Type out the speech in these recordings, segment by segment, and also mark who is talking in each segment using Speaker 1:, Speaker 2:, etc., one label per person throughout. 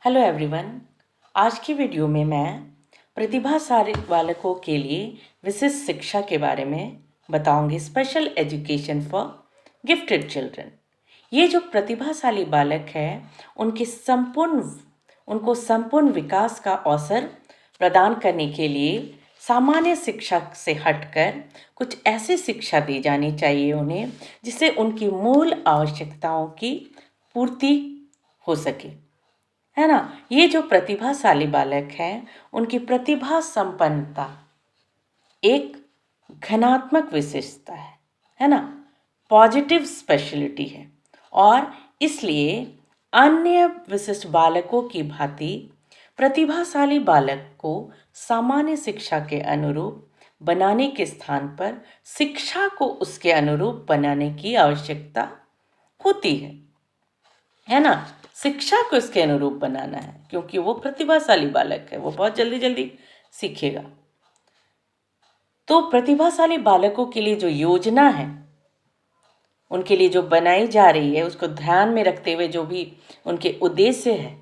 Speaker 1: Hello everyone. आज की video में मैं प्रतिभाशाली बालकों के लिए विशिष्ट शिक्षा के बारे में बताऊंगी। Special education for gifted children. ये जो प्रतिभाशाली बालक है उनको संपूर्ण विकास का अवसर प्रदान करने के लिए सामान्य शिक्षा से हटकर कुछ ऐसी शिक्षा दी जानी चाहिए उन्हें जिससे उनकी मूल आवश्यकताओं की पूर्ति हो सके, है ना। ये जो प्रतिभाशाली बालक हैं उनकी प्रतिभा संपन्नता एक घनात्मक विशेषता है ना, पॉजिटिव स्पेशलिटी है और इसलिए अन्य विशिष्ट बालकों की भांति प्रतिभाशाली बालक को सामान्य शिक्षा के अनुरूप बनाने के स्थान पर शिक्षा को उसके अनुरूप बनाने की आवश्यकता होती है ना। शिक्षा को इसके अनुरूप बनाना है क्योंकि वो प्रतिभाशाली बालक है, वो बहुत जल्दी जल्दी सीखेगा। तो प्रतिभाशाली बालकों के लिए जो योजना है उनके लिए जो बनाई जा रही है उसको ध्यान में रखते हुए जो भी उनके उद्देश्य है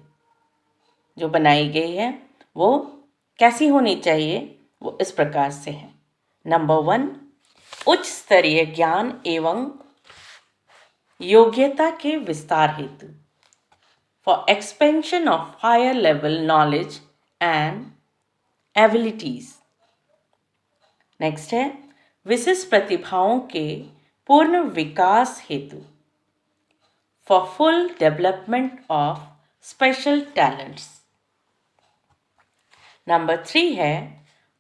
Speaker 1: जो बनाई गई है वो कैसी होनी चाहिए, वो इस प्रकार से है। नंबर 1, उच्च स्तरीय ज्ञान एवं योग्यता के विस्तार हेतु, for expansion of higher level knowledge and abilities। Next है विशिष्ट प्रतिभाओं के पूर्ण विकास हेतु, for full development of special talents। Number 3 है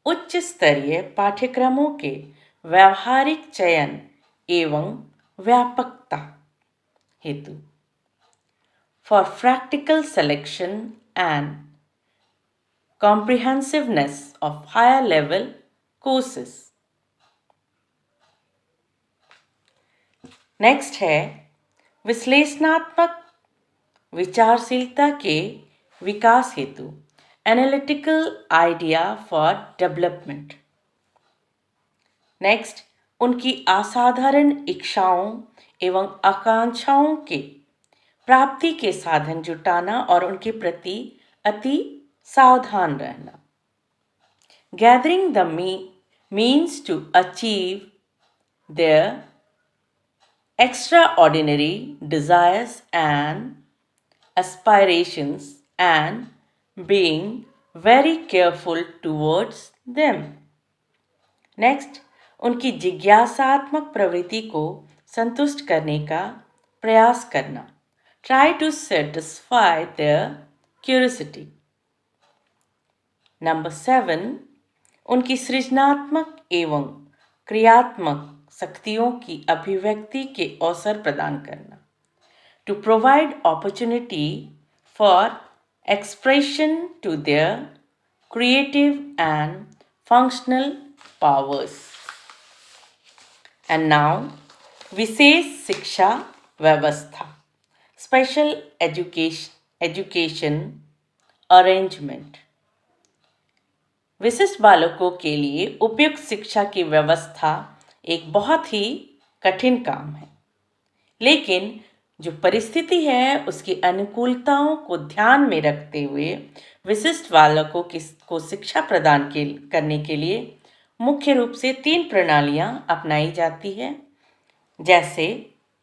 Speaker 1: उच्च स्तरीय पाठ्यक्रमों के व्यावहारिक चयन एवं व्यापकता हेतु, for practical selection and comprehensiveness of higher level courses। Next है विश्लेषणात्मक विचारशीलता के विकास हेतु, analytical idea for development. Next उनकी असाधारण इच्छाओं एवं आकांक्षाओं के प्राप्ति के साधन जुटाना और उनके प्रति अति सावधान रहना, gathering the means to achieve their extraordinary desires and aspirations and being very careful towards them। Next उनकी जिज्ञासात्मक प्रवृत्ति को संतुष्ट करने का प्रयास करना, try to satisfy their curiosity। Number 7, उनकी सृजनात्मक एवं क्रियात्मक शक्तियों की अभिव्यक्ति के अवसर प्रदान करना, to provide opportunity for expression to their creative and functional powers। And now विशेष शिक्षा व्यवस्था, स्पेशल एजुकेशन अरेंजमेंट। विशिष्ट बालकों के लिए उपयुक्त शिक्षा की व्यवस्था एक बहुत ही कठिन काम है, लेकिन जो परिस्थिति है उसकी अनुकूलताओं को ध्यान में रखते हुए विशिष्ट बालकों को शिक्षा प्रदान करने के लिए मुख्य रूप से 3 प्रणालियां अपनाई जाती है। जैसे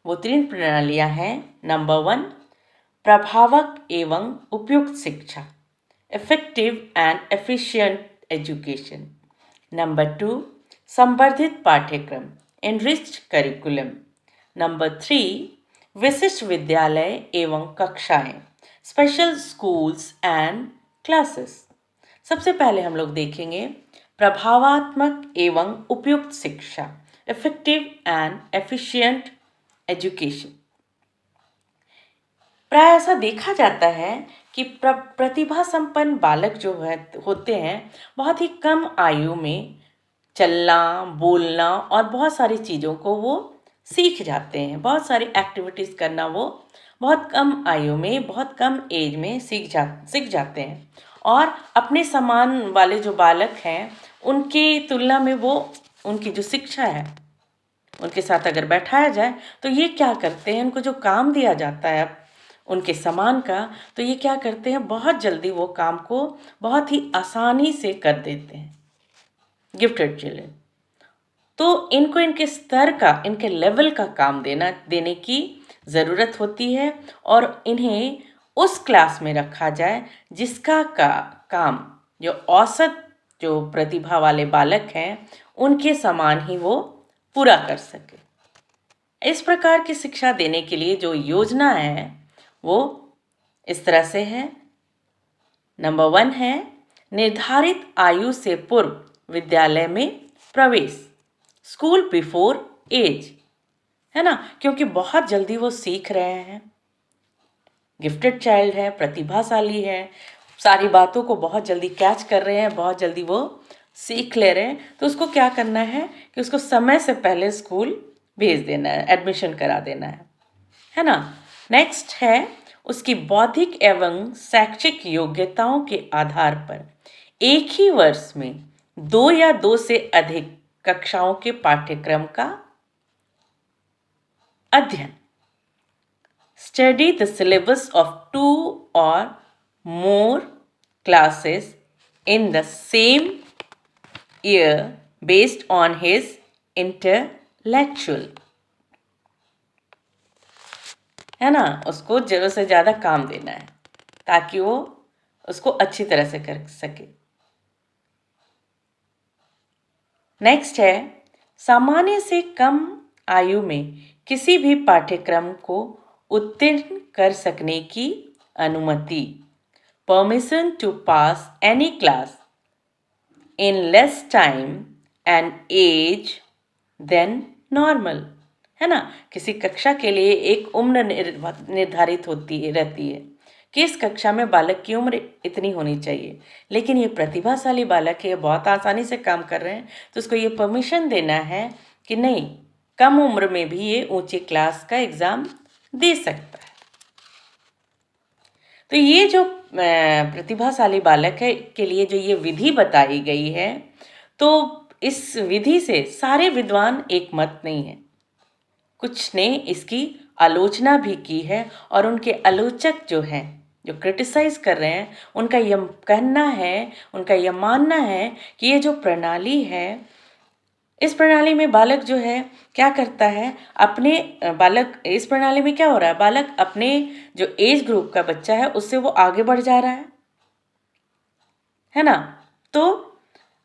Speaker 1: वो 3 प्रणालियां हैं। नंबर 1, प्रभावक एवं उपयुक्त शिक्षा, effective and efficient education. Number 2, संवर्धित पाठ्यक्रम, एनरिच्ड करिकुलम। नंबर 3, विशिष्ट विद्यालय एवं कक्षाएं, स्पेशल स्कूल्स एंड क्लासेस। सबसे पहले हम लोग देखेंगे प्रभावात्मक एवं उपयुक्त शिक्षा, इफेक्टिव एंड एफिशिएंट एजुकेशन। प्राय ऐसा देखा जाता है कि प्रतिभा संपन्न बालक जो होते हैं बहुत ही कम आयु में चलना, बोलना और बहुत सारी चीज़ों को वो सीख जाते हैं। बहुत सारी एक्टिविटीज़ करना वो बहुत कम आयु में, बहुत कम एज में सीख जाते हैं। और अपने समान वाले जो बालक हैं उनकी तुलना में वो उनकी जो शिक्षा है उनके साथ अगर बैठाया जाए तो ये क्या करते हैं, उनको जो काम दिया जाता है उनके समान का, तो ये क्या करते हैं, बहुत जल्दी वो काम को बहुत ही आसानी से कर देते हैं गिफ्टेड चिल्ड्रन। तो इनको इनके स्तर का, इनके लेवल का काम देने की ज़रूरत होती है और इन्हें उस क्लास में रखा जाए जिसका काम जो औसत जो प्रतिभा वाले बालक हैं उनके समान ही वो पूरा कर सके। इस प्रकार की शिक्षा देने के लिए जो योजना है वो इस तरह से है। नंबर 1 है निर्धारित आयु से पूर्व विद्यालय में प्रवेश, स्कूल बिफोर एज, है ना, क्योंकि बहुत जल्दी वो सीख रहे हैं, गिफ्टेड चाइल्ड है, प्रतिभाशाली है, सारी बातों को बहुत जल्दी कैच कर रहे हैं, बहुत जल्दी वो सीख ले रहे हैं, तो उसको क्या करना है कि उसको समय से पहले स्कूल भेज देना है, एडमिशन करा देना है ना। नेक्स्ट है उसकी बौद्धिक एवं शैक्षिक योग्यताओं के आधार पर एक ही वर्ष में 2 या 2 से अधिक कक्षाओं के पाठ्यक्रम का अध्ययन, study the syllabus of 2 or more classes in the same year based on his intellectual, है ना, उसको ज़रूरत से ज़्यादा काम देना है ताकि वो उसको अच्छी तरह से कर सके। नेक्स्ट है सामान्य से कम आयु में किसी भी पाठ्यक्रम को उत्तीर्ण कर सकने की अनुमति, permission to pass any class in less time and as then normal, है ना। किसी कक्षा के लिए एक उम्र निर्धारित रहती है कि इस कक्षा में बालक की उम्र इतनी होनी चाहिए, लेकिन ये प्रतिभाशाली बालक है, बहुत आसानी से काम कर रहे हैं, तो उसको ये परमिशन देना है कि नहीं, कम उम्र में भी ये ऊंची क्लास का एग्ज़ाम दे सकता है। तो ये जो प्रतिभाशाली बालक है के लिए जो ये विधि बताई गई है, तो इस विधि से सारे विद्वान एक मत नहीं है, कुछ ने इसकी आलोचना भी की है और उनके आलोचक जो हैं, जो क्रिटिसाइज कर रहे हैं, उनका यह कहना है, उनका यह मानना है कि ये जो प्रणाली है, इस प्रणाली में बालक जो है क्या करता है, अपने बालक, इस प्रणाली में क्या हो रहा है, बालक अपने जो एज ग्रुप का बच्चा है उससे वो आगे बढ़ जा रहा है ना। तो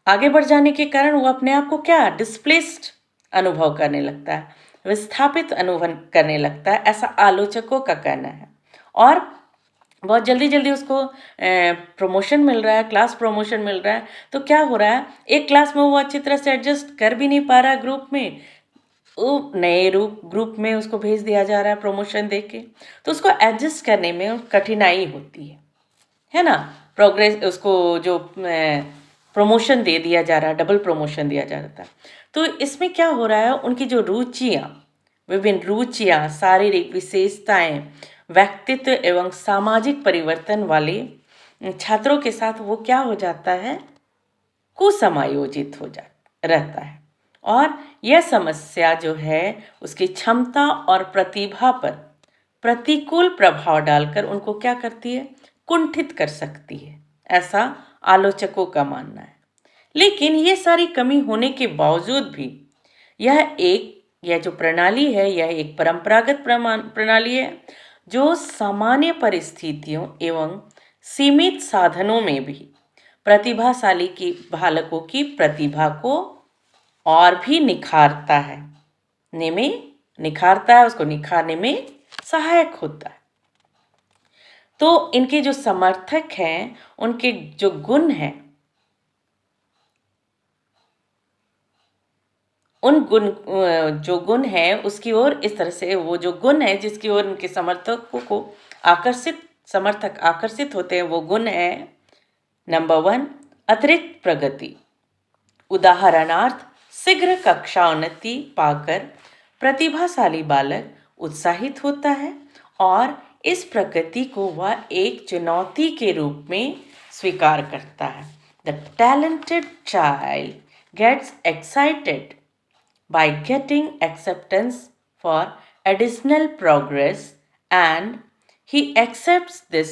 Speaker 1: आगे बढ़ जाने के कारण वो अपने आप को क्या डिस्प्लेस्ड अनुभव करने लगता है, विस्थापित अनुभव करने लगता है, ऐसा आलोचकों का कहना है। और बहुत जल्दी जल्दी उसको प्रमोशन मिल रहा है, क्लास प्रमोशन मिल रहा है, तो क्या हो रहा है, एक क्लास में वो अच्छी तरह से एडजस्ट कर भी नहीं पा रहा है ग्रुप में, वो नए ग्रुप में उसको भेज दिया जा रहा है प्रमोशन दे के, तो उसको एडजस्ट करने में कठिनाई होती है ना। प्रोग्रेस, उसको जो प्रमोशन दे दिया जा रहा है, डबल प्रमोशन दिया जा रहा था, तो इसमें क्या हो रहा है, उनकी जो रुचियाँ, विभिन्न रुचियाँ, शारीरिक विशेषताएं, व्यक्तित्व एवं सामाजिक परिवर्तन वाले छात्रों के साथ वो क्या हो जाता है, कुसमायोजित हो जा रहता है। और यह समस्या जो है उसकी क्षमता और प्रतिभा पर प्रतिकूल प्रभाव डालकर उनको क्या करती है, कुंठित कर सकती है, ऐसा आलोचकों का मानना है। लेकिन ये सारी कमी होने के बावजूद भी यह जो प्रणाली है, यह एक परंपरागत प्रणाली है जो सामान्य परिस्थितियों एवं सीमित साधनों में भी प्रतिभाशाली की बालकों की प्रतिभा को और भी निखारता है, उसको निखारने में सहायक होता है। तो इनके जो समर्थक हैं, उनके जो गुण हैं, जो गुण है उसकी ओर इस तरह से, वो जो गुण है जिसकी ओर उनके समर्थकों को समर्थक आकर्षित होते हैं, वो गुण है नंबर 1 अतिरिक्त प्रगति। उदाहरणार्थ शीघ्र कक्षाोन्नति पाकर प्रतिभाशाली बालक उत्साहित होता है और इस प्रगति को वह एक चुनौती के रूप में स्वीकार करता है। The talented child gets excited by getting acceptance for additional progress and He accepts this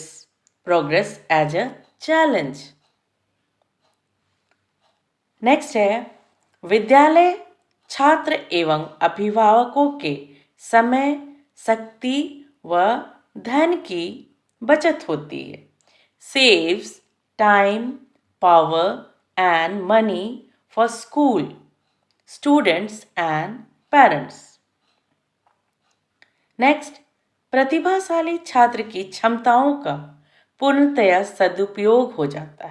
Speaker 1: progress as a challenge. Next है, विद्यालय छात्र एवं अभिभावकों के समय, शक्ति व धन की बचत होती है. Saves time, power and money for school, students and parents. Next, प्रतिभाशाली छात्र की क्षमताओं का पूर्णतया सदुपयोग हो जाता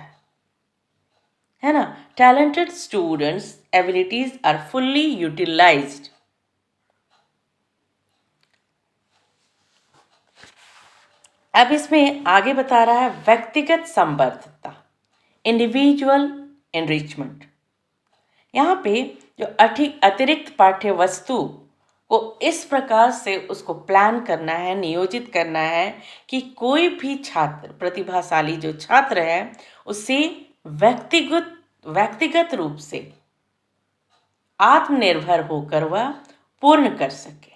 Speaker 1: है ना. Talented students abilities are fully utilised. अब इसमें आगे बता रहा है व्यक्तिगत संबद्धता, इंडिविजुअल एनरिचमेंट. यहाँ पे जो अतिरिक्त पाठ्य वस्तु को इस प्रकार से उसको प्लान करना है, नियोजित करना है कि कोई भी छात्र, प्रतिभाशाली जो छात्र है, उसे व्यक्तिगत रूप से आत्मनिर्भर होकर वह पूर्ण कर सके.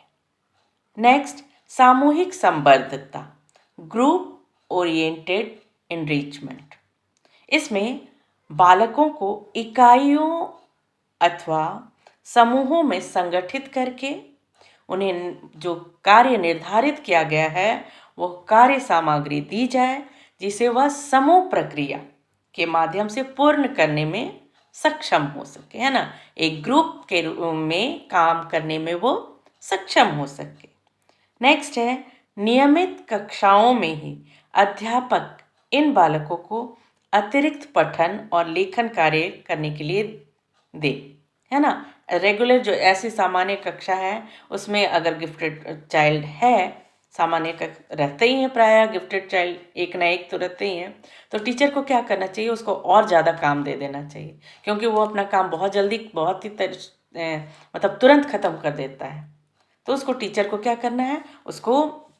Speaker 1: नेक्स्ट, सामूहिक संबद्धता, ग्रुप ओरिएंटेड एनरिचमेंट. इसमें बालकों को इकाइयों अथवा समूहों में संगठित करके उन्हें जो कार्य निर्धारित किया गया है वो कार्य सामग्री दी जाए, जिसे वह समूह प्रक्रिया के माध्यम से पूर्ण करने में सक्षम हो सके, है ना. एक ग्रुप के रूप में काम करने में वो सक्षम हो सके. नेक्स्ट है, नियमित कक्षाओं में ही अध्यापक इन बालकों को अतिरिक्त पठन और लेखन कार्य करने के लिए दे, है ना. रेगुलर जो ऐसी सामान्य कक्षा है उसमें अगर गिफ्टेड चाइल्ड है, सामान्य रहते ही हैं, प्रायः गिफ्टेड चाइल्ड एक ना एक तो रहते ही हैं, तो टीचर को क्या करना चाहिए, उसको और ज़्यादा काम दे देना चाहिए, क्योंकि वो अपना काम बहुत जल्दी, बहुत ही मतलब तुरंत ख़त्म कर देता है. तो उसको टीचर को क्या करना है, उसको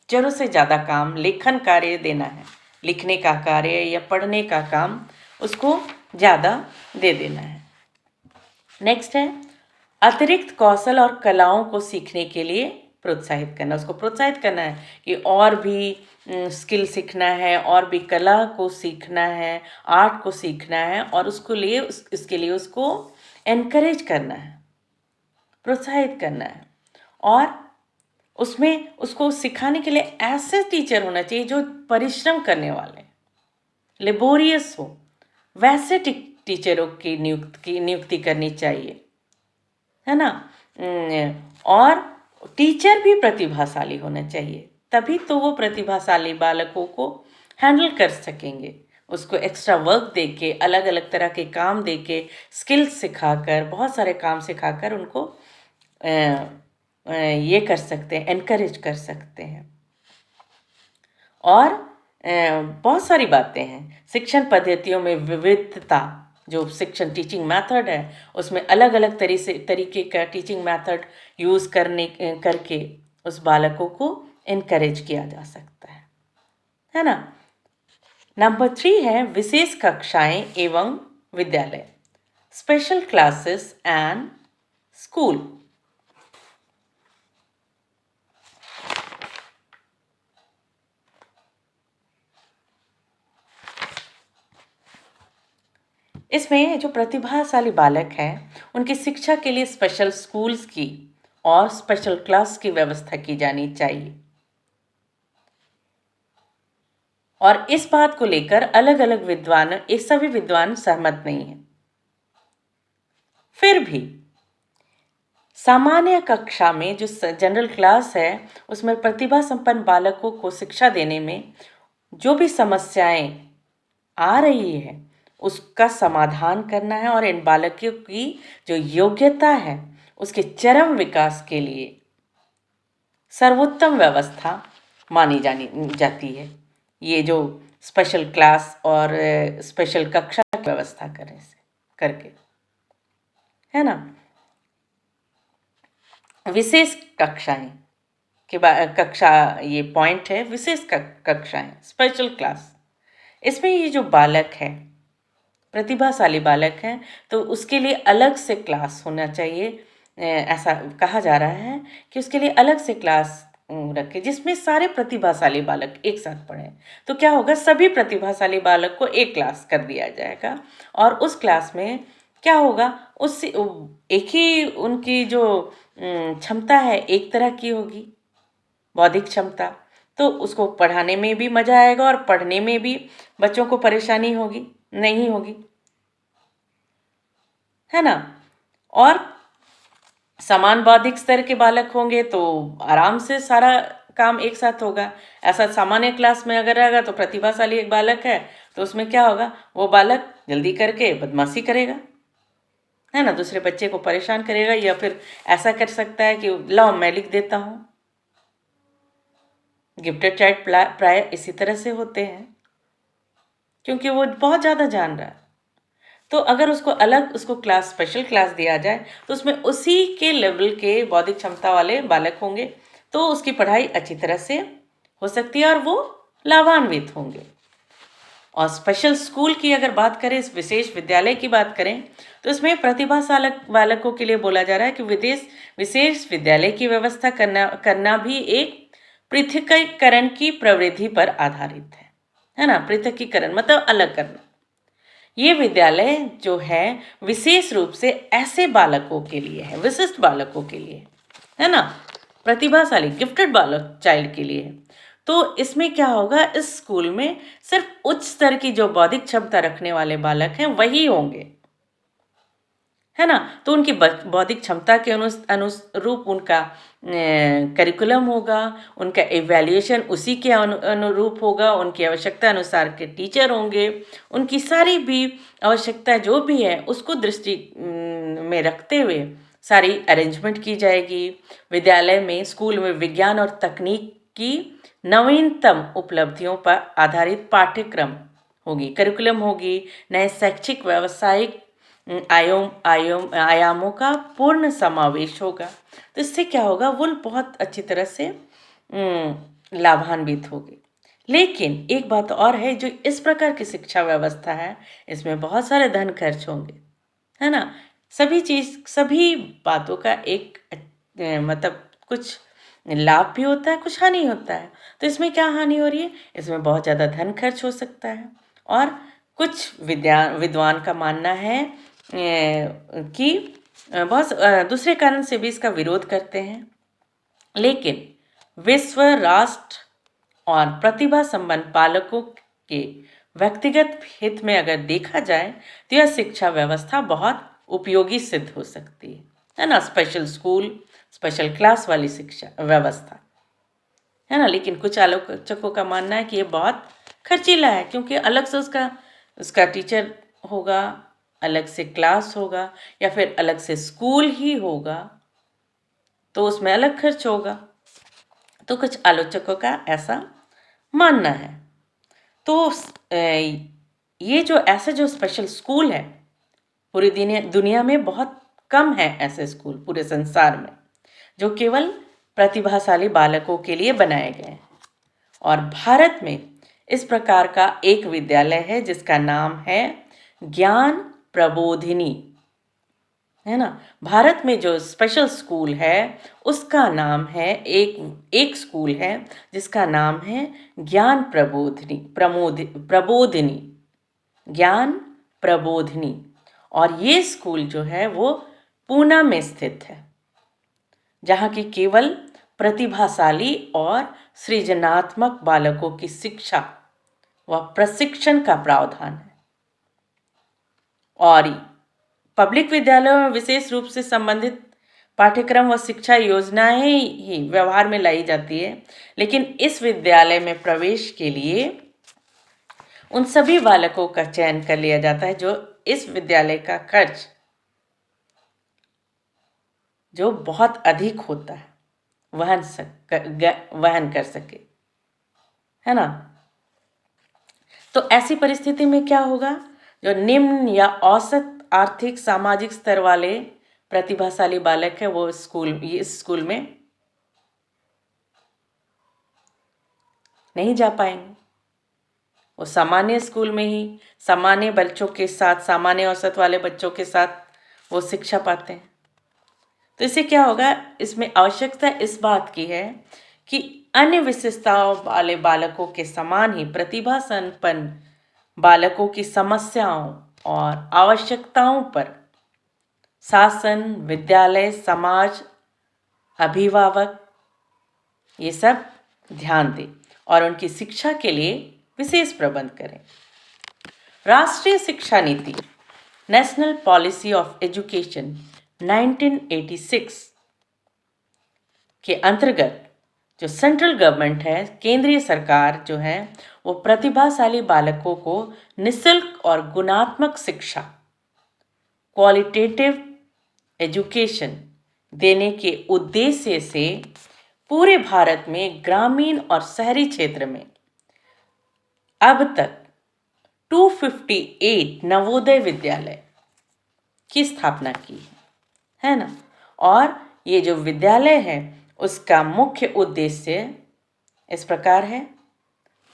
Speaker 1: ज़रूरत से ज़्यादा काम, लेखन कार्य देना है, लिखने का कार्य या पढ़ने का काम उसको ज़्यादा दे देना है. नेक्स्ट है, अतिरिक्त कौशल और कलाओं को सीखने के लिए प्रोत्साहित करना. उसको प्रोत्साहित करना है कि और भी स्किल सीखना है, और भी कला को सीखना है, आर्ट को सीखना है, और इसके लिए उसको एनकरेज करना है, प्रोत्साहित करना है. और उसमें उसको सिखाने के लिए ऐसे टीचर होना चाहिए जो परिश्रम करने वाले, लेबोरियस हो, वैसे टीचरों की नियुक्ति करनी चाहिए, है ना. और टीचर भी प्रतिभाशाली होना चाहिए, तभी तो वो प्रतिभाशाली बालकों को हैंडल कर सकेंगे. उसको एक्स्ट्रा वर्क देके, अलग अलग तरह के काम देके, स्किल्स सिखाकर, बहुत सारे काम सिखाकर उनको ये कर सकते हैं, एनकरेज कर सकते हैं. और बहुत सारी बातें हैं. शिक्षण पद्धतियों में विविधता, जो शिक्षण टीचिंग मेथड है उसमें अलग अलग तरीके का टीचिंग मेथड यूज़ करके उस बालकों को इनकरेज किया जा सकता है ना. नंबर 3 है विशेष कक्षाएं एवं विद्यालय, स्पेशल क्लासेस एंड स्कूल. इसमें जो प्रतिभाशाली बालक हैं उनकी शिक्षा के लिए स्पेशल स्कूल्स की और स्पेशल क्लास की व्यवस्था की जानी चाहिए. और इस बात को लेकर अलग अलग विद्वान, ये सभी विद्वान सहमत नहीं हैं. फिर भी सामान्य कक्षा में जो जनरल क्लास है उसमें प्रतिभा संपन्न बालकों को शिक्षा देने में जो भी समस्याएं आ रही है उसका समाधान करना है, और इन बालकों की जो योग्यता है उसके चरम विकास के लिए सर्वोत्तम व्यवस्था मानी जाती है ये जो स्पेशल क्लास और स्पेशल कक्षा की व्यवस्था करके, है ना. विशेष कक्षाएं कक्षा, ये पॉइंट है, विशेष कक्षाएं, स्पेशल क्लास. इसमें ये जो बालक है, प्रतिभाशाली बालक है, तो उसके लिए अलग से क्लास होना चाहिए. ऐसा कहा जा रहा है कि उसके लिए अलग से क्लास रखें जिसमें सारे प्रतिभाशाली बालक एक साथ पढ़ें। तो क्या होगा, सभी प्रतिभाशाली बालक को एक क्लास कर दिया जाएगा और उस क्लास में क्या होगा, उस एक ही उनकी जो क्षमता है एक तरह की होगी, बौद्धिक क्षमता। तो उसको पढ़ाने में भी मज़ा आएगा और पढ़ने में भी बच्चों को परेशानी होगी नहीं होगी, है ना। और समान बौद्धिक स्तर के बालक होंगे तो आराम से सारा काम एक साथ होगा। ऐसा सामान्य क्लास में अगर रहेगा तो प्रतिभाशाली एक बालक है तो उसमें क्या होगा, वो बालक जल्दी करके बदमाशी करेगा, है ना, दूसरे बच्चे को परेशान करेगा, या फिर ऐसा कर सकता है कि लाओ मैं लिख देता हूँ। गिफ्टेड चाइल्ड प्राय इसी तरह से होते हैं क्योंकि वो बहुत ज़्यादा जान रहा है। तो अगर उसको अलग उसको क्लास स्पेशल क्लास दिया जाए तो उसमें उसी के लेवल के बौद्धिक क्षमता वाले बालक होंगे तो उसकी पढ़ाई अच्छी तरह से हो सकती है और वो लाभान्वित होंगे। और स्पेशल स्कूल की अगर बात करें, इस विशेष विद्यालय की बात करें, तो इसमें प्रतिभाशाली बालकों के लिए बोला जा रहा है कि विशेष विद्यालय की व्यवस्था करना भी एक पृथकीकरण की प्रवृत्ति पर आधारित है ना। पृथकीकरण मतलब अलग करना। ये विद्यालय जो है विशेष रूप से ऐसे बालकों के लिए है, विशिष्ट बालकों के लिए, है ना, प्रतिभाशाली गिफ्टेड बालक चाइल्ड के लिए। तो इसमें क्या होगा, इस स्कूल में सिर्फ उच्च स्तर की जो बौद्धिक क्षमता रखने वाले बालक हैं वही होंगे, है ना। तो उनकी बौद्धिक क्षमता के अनुरूप उनका करिकुलम होगा, उनका एवेल्युएशन उसी के अनुरूप होगा, उनकी आवश्यकता अनुसार के टीचर होंगे, उनकी सारी भी आवश्यकता जो भी है उसको दृष्टि में रखते हुए सारी अरेंजमेंट की जाएगी। विद्यालय में, स्कूल में विज्ञान और तकनीक की नवीनतम उपलब्धियों पर आधारित पाठ्यक्रम होगी, करिकुलम होगी, नए शैक्षिक व्यावसायिक आयामों का पूर्ण समावेश होगा। तो इससे क्या होगा, वो बहुत अच्छी तरह से लाभान्वित होगी। लेकिन एक बात और है, जो इस प्रकार की शिक्षा व्यवस्था है इसमें बहुत सारे धन खर्च होंगे, है ना। सभी बातों का एक मतलब कुछ लाभ भी होता है, कुछ हानि होता है। तो इसमें क्या हानि हो रही है, इसमें बहुत ज़्यादा धन खर्च हो सकता है और कुछ विद्वान का मानना है कि बहुत दूसरे कारण से भी इसका विरोध करते हैं। लेकिन विश्व, राष्ट्र और प्रतिभा संपन्न पालकों के व्यक्तिगत हित में अगर देखा जाए तो यह शिक्षा व्यवस्था बहुत उपयोगी सिद्ध हो सकती है ना। स्पेशल स्कूल, स्पेशल क्लास वाली शिक्षा व्यवस्था, है ना। लेकिन कुछ आलोचकों का मानना है कि ये बहुत खर्चीला है क्योंकि अलग से उसका टीचर होगा, अलग से क्लास होगा, या फिर अलग से स्कूल ही होगा तो उसमें अलग खर्च होगा। तो कुछ आलोचकों का ऐसा मानना है। तो ये जो स्पेशल स्कूल है, पूरी दुनिया में बहुत कम है ऐसे स्कूल पूरे संसार में जो केवल प्रतिभाशाली बालकों के लिए बनाए गए हैं। और भारत में इस प्रकार का एक विद्यालय है जिसका नाम है ज्ञान प्रबोधिनी, है ना। भारत में जो स्पेशल स्कूल है उसका नाम है, एक स्कूल है जिसका नाम है ज्ञान प्रबोधिनी, ज्ञान प्रबोधिनी। और ये स्कूल जो है वो पूना में स्थित है जहाँ की केवल प्रतिभाशाली और सृजनात्मक बालकों की शिक्षा व प्रशिक्षण का प्रावधान है। और पब्लिक विद्यालयों में विशेष रूप से संबंधित पाठ्यक्रम व शिक्षा योजनाएं ही व्यवहार में लाई जाती है। लेकिन इस विद्यालय में प्रवेश के लिए उन सभी बालकों का चयन कर लिया जाता है जो इस विद्यालय का खर्च जो बहुत अधिक होता है वहन कर सके, है ना। तो ऐसी परिस्थिति में क्या होगा, जो निम्न या औसत आर्थिक सामाजिक स्तर वाले प्रतिभाशाली बालक है वो इस स्कूल में नहीं जा पाएंगे। वो सामान्य स्कूल में ही सामान्य बच्चों के साथ, सामान्य औसत वाले बच्चों के साथ वो शिक्षा पाते हैं। तो इससे क्या होगा, इसमें आवश्यकता इस बात की है कि अन्य विशेषताओं वाले बालकों के समान ही प्रतिभा संपन्न बालकों की समस्याओं और आवश्यकताओं पर शासन, विद्यालय, समाज, अभिभावक ये सब ध्यान दें और उनकी शिक्षा के लिए विशेष प्रबंध करें। राष्ट्रीय शिक्षा नीति नेशनल पॉलिसी ऑफ एजुकेशन 1986 के अंतर्गत जो सेंट्रल गवर्नमेंट है, केंद्रीय सरकार जो है, वो प्रतिभाशाली बालकों को निःशुल्क और गुणात्मक शिक्षा, क्वालिटेटिव एजुकेशन देने के उद्देश्य से पूरे भारत में ग्रामीण और शहरी क्षेत्र में अब तक 258 नवोदय विद्यालय की स्थापना की है ना। और ये जो विद्यालय है उसका मुख्य उद्देश्य इस प्रकार है,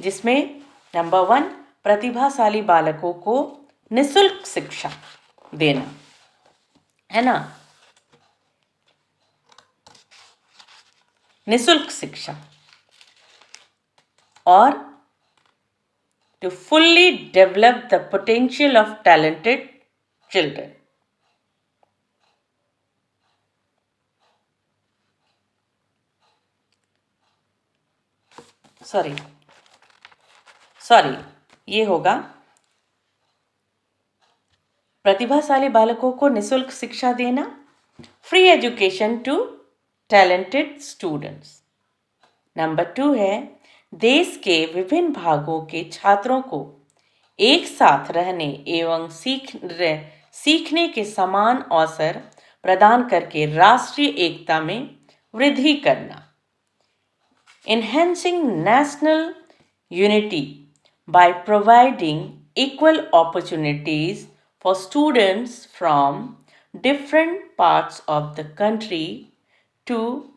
Speaker 1: जिसमें नंबर 1 प्रतिभाशाली बालकों को निःशुल्क शिक्षा देना है ना, निःशुल्क शिक्षा, और to fully develop the potential of talented children. Sorry ये होगा प्रतिभाशाली बालकों को निःशुल्क शिक्षा देना, free education to talented students. Number 2 है देश के विभिन्न भागों के छात्रों को एक साथ रहने एवं सीखने के समान अवसर प्रदान करके राष्ट्रीय एकता में वृद्धि करना। Enhancing national unity by providing equal opportunities for students from different parts of the country to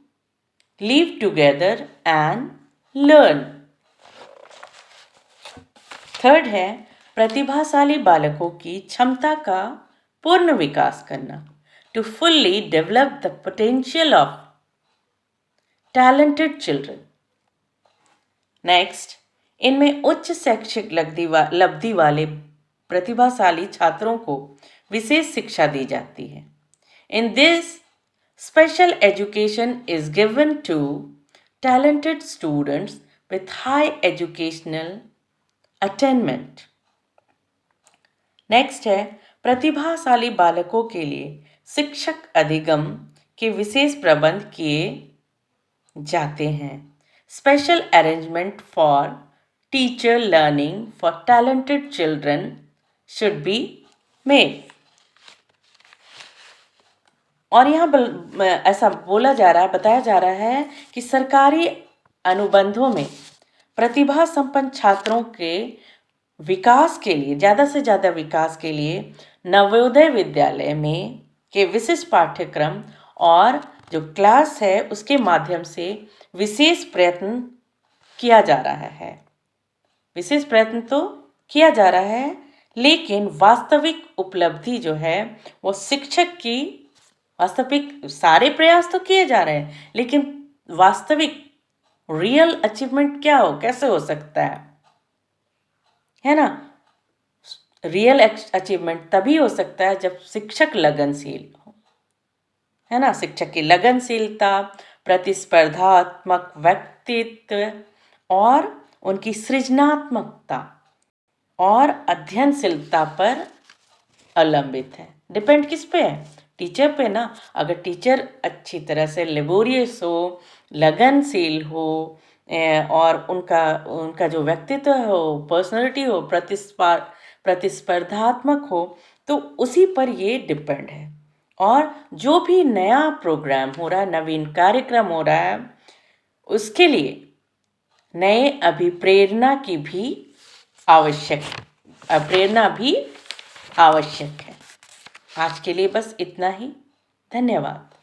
Speaker 1: live together and learn. Third है प्रतिभाशाली बालकों की क्षमता का पूर्ण विकास करना, to fully develop the potential of talented children. Next, इनमें उच्च शैक्षिक लब्धि वाले प्रतिभाशाली छात्रों को विशेष शिक्षा दी जाती है। In this special education is given to talented students with high educational attainment. Next है प्रतिभाशाली बालकों के लिए शिक्षक अधिगम के विशेष प्रबंध किए जाते हैं। Special arrangement for teacher learning for talented children should be made. और यहाँ ऐसा बोला जा रहा है, बताया जा रहा है कि सरकारी अनुबंधों में प्रतिभा संपन्न छात्रों के विकास के लिए, ज़्यादा से ज़्यादा विकास के लिए नवोदय विद्यालय में के विशिष्ट पाठ्यक्रम और जो क्लास है उसके माध्यम से विशेष प्रयत्न किया जा रहा है। विशेष प्रयत्न तो किया जा रहा है, लेकिन वास्तविक उपलब्धि जो है वो शिक्षक की वास्तविक, सारे प्रयास तो किए जा रहे हैं, लेकिन वास्तविक रियल अचीवमेंट क्या हो, कैसे हो सकता है ना। रियल अचीवमेंट तभी हो सकता है जब शिक्षक लगनशील हो, है ना। शिक्षक की लगनशीलता, प्रतिस्पर्धात्मक व्यक्तित्व और उनकी सृजनात्मकता और अध्ययनशीलता पर अवलंबित है। डिपेंड किस पे है? टीचर पे ना। अगर टीचर अच्छी तरह से लेबोरियस हो, लगनशील हो और उनका जो व्यक्तित्व हो, पर्सनालिटी हो, प्रतिस्पर्धात्मक हो, तो उसी पर ये डिपेंड है। और जो भी नया प्रोग्राम हो रहा है, नवीन कार्यक्रम हो रहा है, उसके लिए नए प्रेरणा भी आवश्यक है। आज के लिए बस इतना ही। धन्यवाद।